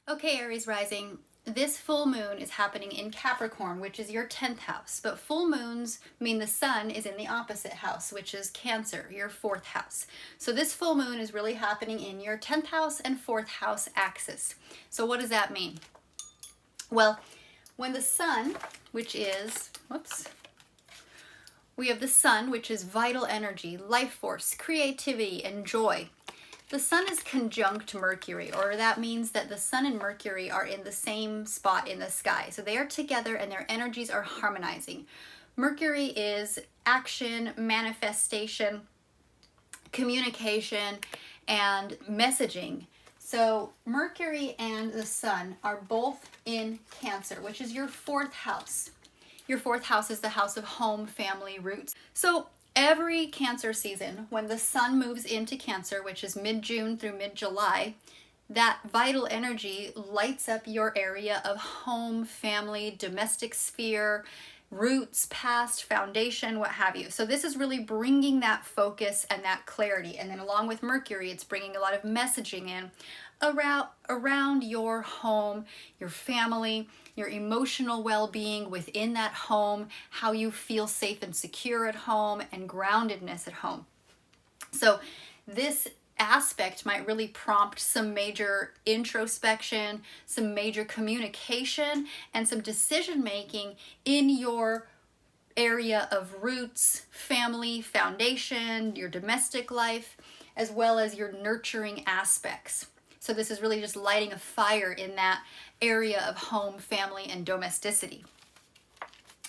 Okay, Aries Rising, this full moon is happening in Capricorn, which is your 10th house. But full moons mean the sun is in the opposite house, which is Cancer, your 4th house. So this full moon is really happening in your 10th house and 4th house axis. So what does that mean? Well, when the sun, which is, we have the sun, which is vital energy, life force, creativity, and joy. The sun is conjunct Mercury, or that means that the sun and Mercury are in the same spot in the sky. So they are together and their energies are harmonizing. Mercury is action, manifestation, communication, and messaging. So Mercury and the sun are both in Cancer, which is your 4th house. Your 4th house is the house of home, family, roots. So every Cancer season, when the sun moves into Cancer, which is mid-June through mid-July, that vital energy lights up your area of home, family, domestic sphere, roots, past, foundation, what have you. So this is really bringing that focus and that clarity. And then along with Mercury, it's bringing a lot of messaging in around your home, your family, your emotional well-being within that home, how you feel safe and secure at home, and groundedness at home. So this aspect might really prompt some major introspection, some major communication, and some decision making in your area of roots, family, foundation, your domestic life, as well as your nurturing aspects. So this is really just lighting a fire in that area of home, family, and domesticity.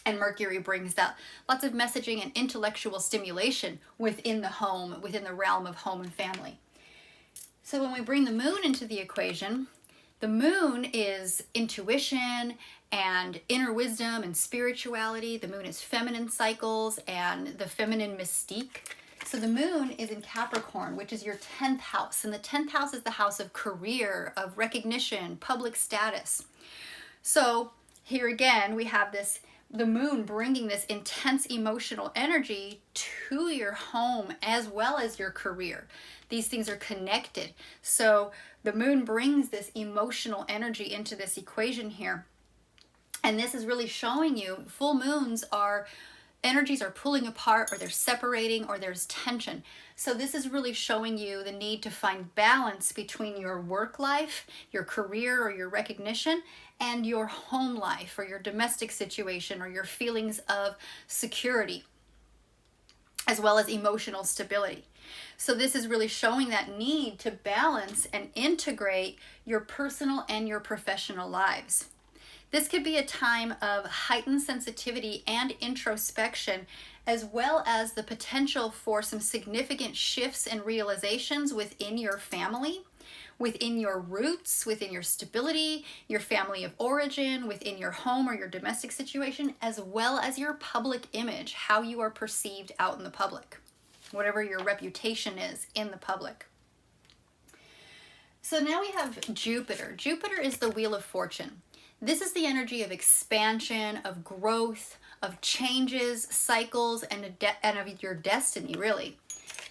And Mercury brings that lots of messaging and intellectual stimulation within the home, within the realm of home and family. So when we bring the moon into the equation, the moon is intuition and inner wisdom and spirituality. The moon is feminine cycles and the feminine mystique. So the moon is in Capricorn, which is your 10th house. And the 10th house is the house of career, of recognition, public status. So here again, we have the moon bringing this intense emotional energy to your home as well as your career. These things are connected. So the moon brings this emotional energy into this equation here. And this is really showing you full moons are energies are pulling apart, or they're separating, or there's tension. So this is really showing you the need to find balance between your work life, your career, or your recognition, and your home life, or your domestic situation, or your feelings of security, as well as emotional stability. So this is really showing that need to balance and integrate your personal and your professional lives. This could be a time of heightened sensitivity and introspection, as well as the potential for some significant shifts and realizations within your family, within your roots, within your stability, your family of origin, within your home or your domestic situation, as well as your public image, how you are perceived out in the public, whatever your reputation is in the public. So now we have Jupiter. Jupiter is the wheel of fortune. This is the energy of expansion, of growth, of changes, cycles, and of your destiny, really.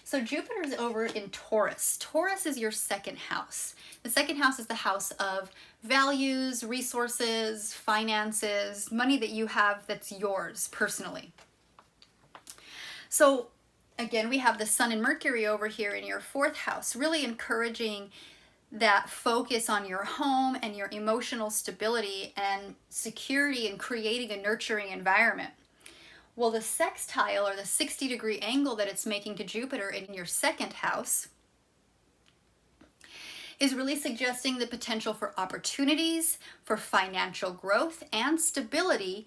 So Jupiter is over in Taurus. Taurus is your 2nd house. The 2nd house is the house of values, resources, finances, money that you have that's yours personally. So again, we have the Sun and Mercury over here in your 4th house, really encouraging that focus on your home and your emotional stability and security and creating a nurturing environment. Well, the sextile, or the 60-degree angle that it's making to Jupiter in your 2nd house, is really suggesting the potential for opportunities, for financial growth and stability,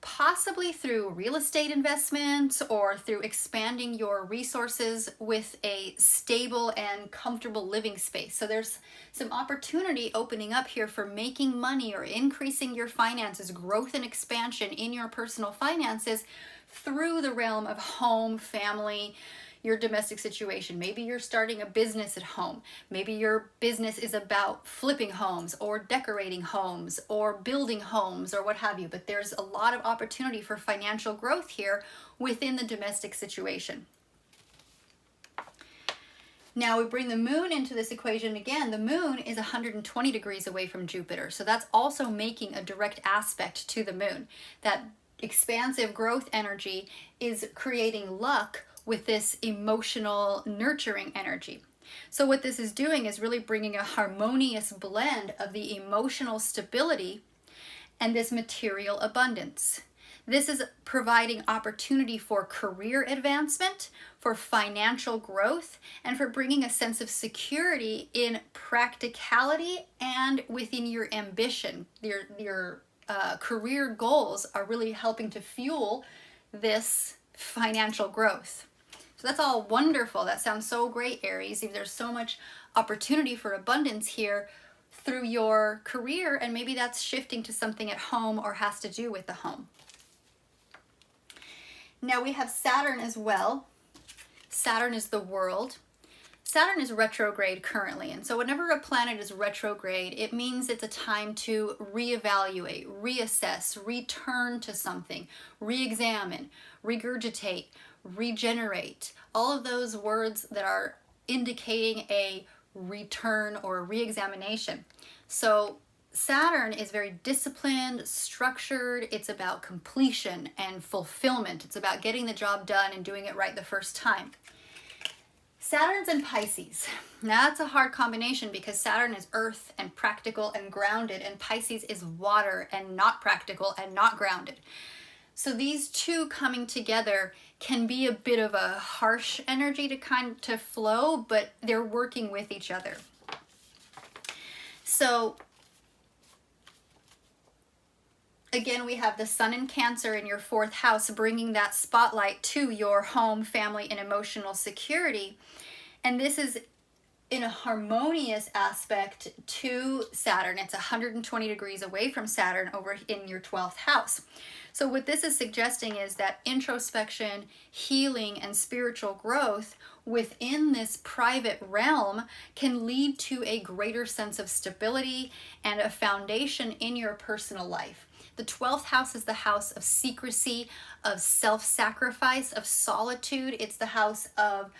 possibly through real estate investments or through expanding your resources with a stable and comfortable living space. So there's some opportunity opening up here for making money or increasing your finances, growth and expansion in your personal finances through the realm of home, family, your domestic situation. Maybe you're starting a business at home. Maybe your business is about flipping homes or decorating homes or building homes or what have you. But there's a lot of opportunity for financial growth here within the domestic situation. Now we bring the moon into this equation again. The moon is 120 degrees away from Jupiter. So that's also making a direct aspect to the moon. That expansive growth energy is creating luck with this emotional nurturing energy. So what this is doing is really bringing a harmonious blend of the emotional stability and this material abundance. This is providing opportunity for career advancement, for financial growth, and for bringing a sense of security in practicality and within your ambition. Your career goals are really helping to fuel this financial growth. So that's all wonderful. That sounds so great, Aries. There's so much opportunity for abundance here through your career, and maybe that's shifting to something at home or has to do with the home. Now we have Saturn as well. Saturn is the world. Saturn is retrograde currently, and so whenever a planet is retrograde, it means it's a time to reevaluate, reassess, return to something, re-examine, regurgitate, regenerate. All of those words that are indicating a return or a re-examination. So Saturn is very disciplined, structured. It's about completion and fulfillment. It's about getting the job done and doing it right the first time. Saturn's in Pisces. Now that's a hard combination because Saturn is earth and practical and grounded, and Pisces is water and not practical and not grounded. So these two coming together can be a bit of a harsh energy to flow, but they're working with each other. So again, we have the sun in Cancer in your 4th house, bringing that spotlight to your home, family, and emotional security. And this is in a harmonious aspect to Saturn. It's 120 degrees away from Saturn over in your 12th house. So what this is suggesting is that introspection, healing, and spiritual growth within this private realm can lead to a greater sense of stability and a foundation in your personal life. The 12th house is the house of secrecy, of self-sacrifice, of solitude. It's the house of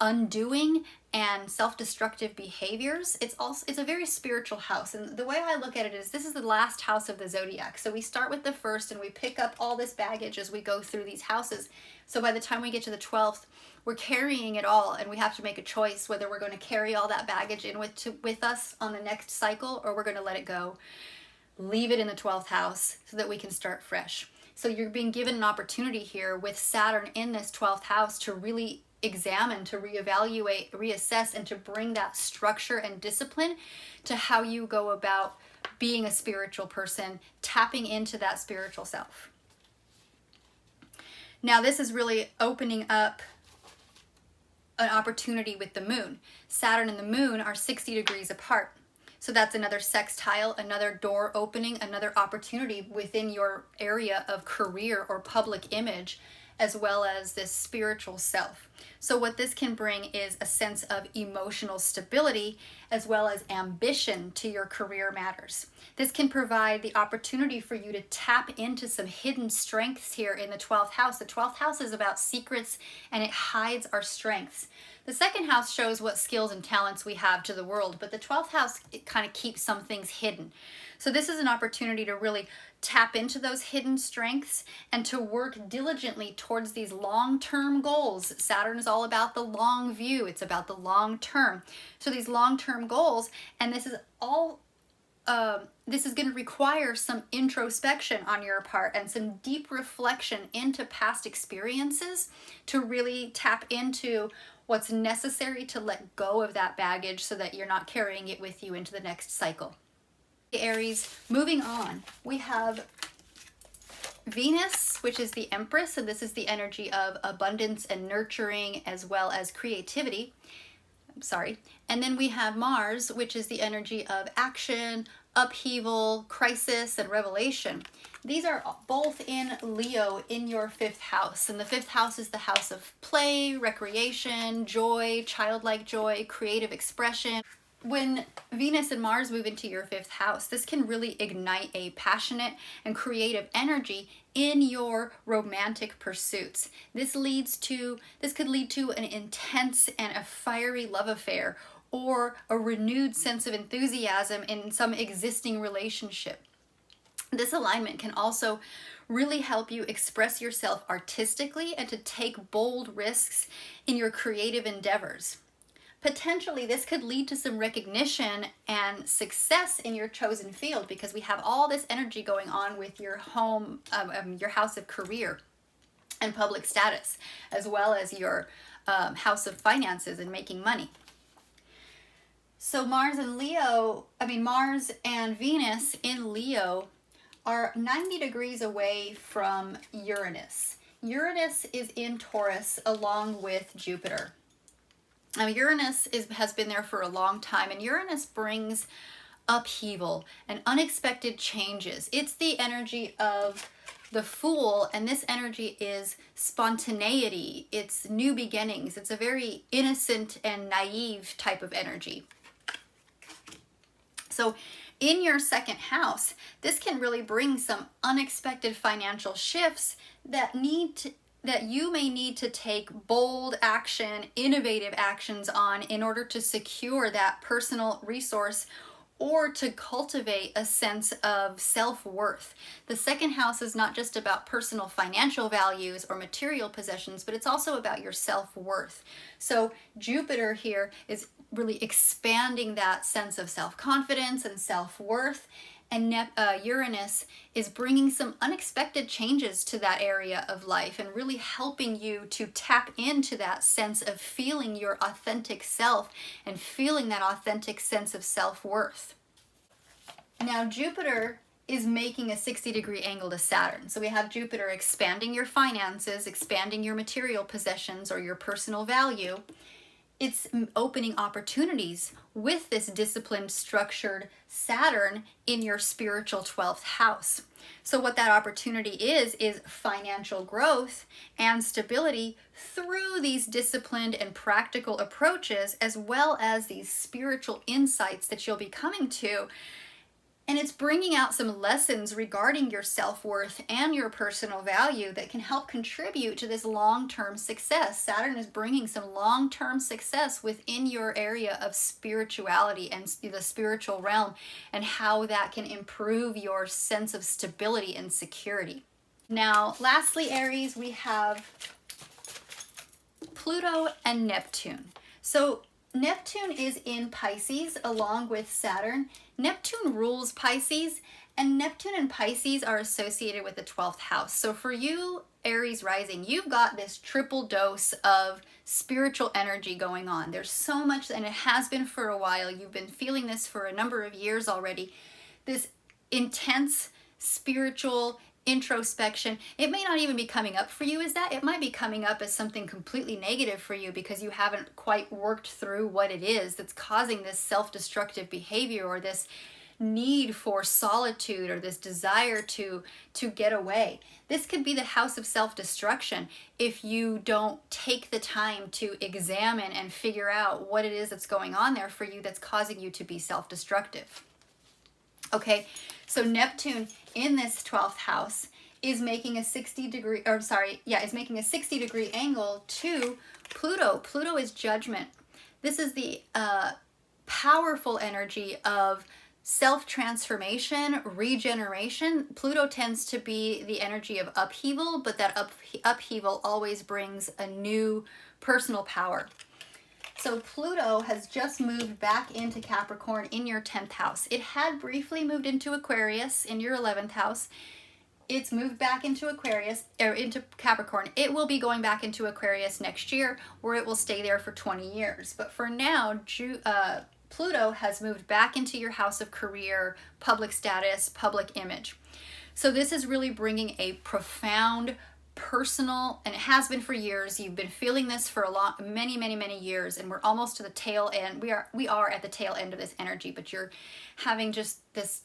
undoing and self-destructive behaviors. It's a very spiritual house. And the way I look at it is this is the last house of the zodiac. So we start with the first and we pick up all this baggage as we go through these houses. So by the time we get to the 12th, we're carrying it all, and we have to make a choice whether we're going to carry all that baggage in with us on the next cycle, or we're going to let it go. Leave it in the 12th house so that we can start fresh. So you're being given an opportunity here with Saturn in this 12th house to really examine, to reevaluate, reassess, and to bring that structure and discipline to how you go about being a spiritual person, tapping into that spiritual self. Now this is really opening up an opportunity with the moon. Saturn and the moon are 60 degrees apart. So that's another sextile, another door opening, another opportunity within your area of career or public image, as well as this spiritual self. So what this can bring is a sense of emotional stability as well as ambition to your career matters. This can provide the opportunity for you to tap into some hidden strengths here in the 12th house. The 12th house is about secrets, and it hides our strengths. The 2nd house shows what skills and talents we have to the world, but the 12th house, it kind of keeps some things hidden. So this is an opportunity to really tap into those hidden strengths and to work diligently towards these long-term goals. Saturn is all about the long view. It's about the long term. So these long-term goals, and this is all this is going to require some introspection on your part and some deep reflection into past experiences to really tap into what's necessary to let go of that baggage so that you're not carrying it with you into the next cycle. Aries, moving on, we have Venus, which is the Empress, and this is the energy of abundance and nurturing as well as creativity. And then we have Mars, which is the energy of action, upheaval, crisis, and revelation. These are both in Leo in your 5th house, and the 5th house is the house of play, recreation, joy, childlike joy, creative expression. when Venus and Mars move into your 5th house, this can really ignite a passionate and creative energy in your romantic pursuits. This could lead to an intense and a fiery love affair, or a renewed sense of enthusiasm in some existing relationship. This alignment can also really help you express yourself artistically and to take bold risks in your creative endeavors. Potentially, this could lead to some recognition and success in your chosen field, because we have all this energy going on with your home, your house of career and public status, as well as your house of finances and making money. So Mars and Venus in Leo are 90 degrees away from Uranus. Uranus is in Taurus along with Jupiter. Now, Uranus has been there for a long time, and Uranus brings upheaval and unexpected changes. It's the energy of the Fool, and this energy is spontaneity. It's new beginnings. It's a very innocent and naive type of energy. So in your 2nd house, this can really bring some unexpected financial shifts that you may need to take bold action, innovative actions on in order to secure that personal resource or to cultivate a sense of self-worth. The 2nd house is not just about personal financial values or material possessions, but it's also about your self-worth. So Jupiter here is really expanding that sense of self-confidence and self-worth, and Uranus is bringing some unexpected changes to that area of life and really helping you to tap into that sense of feeling your authentic self and feeling that authentic sense of self-worth. Now, Jupiter is making a 60-degree angle to Saturn. So we have Jupiter expanding your finances, expanding your material possessions or your personal value. It's opening opportunities with this disciplined, structured Saturn in your spiritual 12th house. So what that opportunity is financial growth and stability through these disciplined and practical approaches, as well as these spiritual insights that you'll be coming to. And it's bringing out some lessons regarding your self-worth and your personal value that can help contribute to this long-term success. Saturn is bringing some long-term success within your area of spirituality and the spiritual realm, and how that can improve your sense of stability and security. Now, lastly, Aries, we have Pluto and Neptune. So Neptune is in Pisces along with Saturn. Neptune rules Pisces, and Neptune and Pisces are associated with the 12th house. So for you, Aries rising, you've got this triple dose of spiritual energy going on. There's so much, and it has been for a while. You've been feeling this for a number of years already. This intense spiritual introspection. It may not even be coming up for you as that. It might be coming up as something completely negative for you because you haven't quite worked through what it is that's causing this self-destructive behavior, or this need for solitude, or this desire to get away. This could be the house of self-destruction if you don't take the time to examine and figure out what it is that's going on there for you that's causing you to be self-destructive. Okay, so Neptune in this 12th house is making a 60-degree angle to Pluto. Pluto is judgment. This is the powerful energy of self-transformation, regeneration. Pluto tends to be the energy of upheaval, but that upheaval always brings a new personal power. So Pluto has just moved back into Capricorn in your 10th house. It had briefly moved into Aquarius in your 11th house. It's moved back into Aquarius, or into Capricorn. It will be going back into Aquarius next year, where it will stay there for 20 years. But for now, Pluto has moved back into your house of career, public status, public image. So this is really bringing a profound personal, and it has been for years. You've been feeling this for many years, and we're almost to the tail end. We are at the tail end of this energy, but you're having just this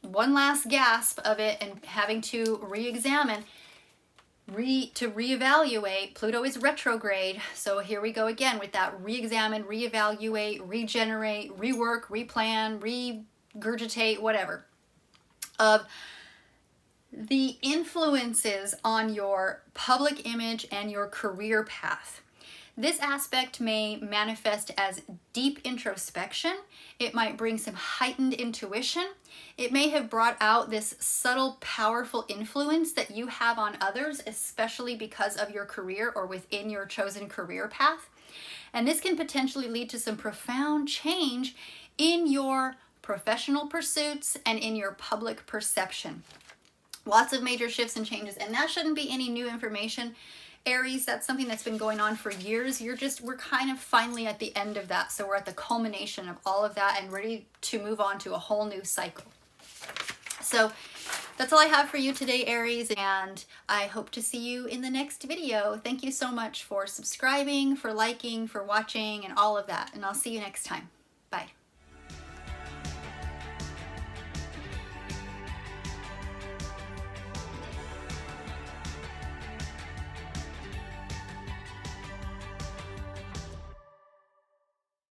one last gasp of it and having to re-examine. reevaluate. Pluto is retrograde, so here we go again with that re-examine, reevaluate, regenerate, rework, replan, regurgitate, whatever, of the influences on your public image and your career path. This aspect may manifest as deep introspection. It might bring some heightened intuition. It may have brought out this subtle, powerful influence that you have on others, especially because of your career or within your chosen career path. And this can potentially lead to some profound change in your professional pursuits and in your public perception. Lots of major shifts and changes, and that shouldn't be any new information. Aries, that's something that's been going on for years. We're kind of finally at the end of that. So we're at the culmination of all of that and ready to move on to a whole new cycle. So that's all I have for you today, Aries, and I hope to see you in the next video. Thank you so much for subscribing, for liking, for watching, and all of that. And I'll see you next time. Bye.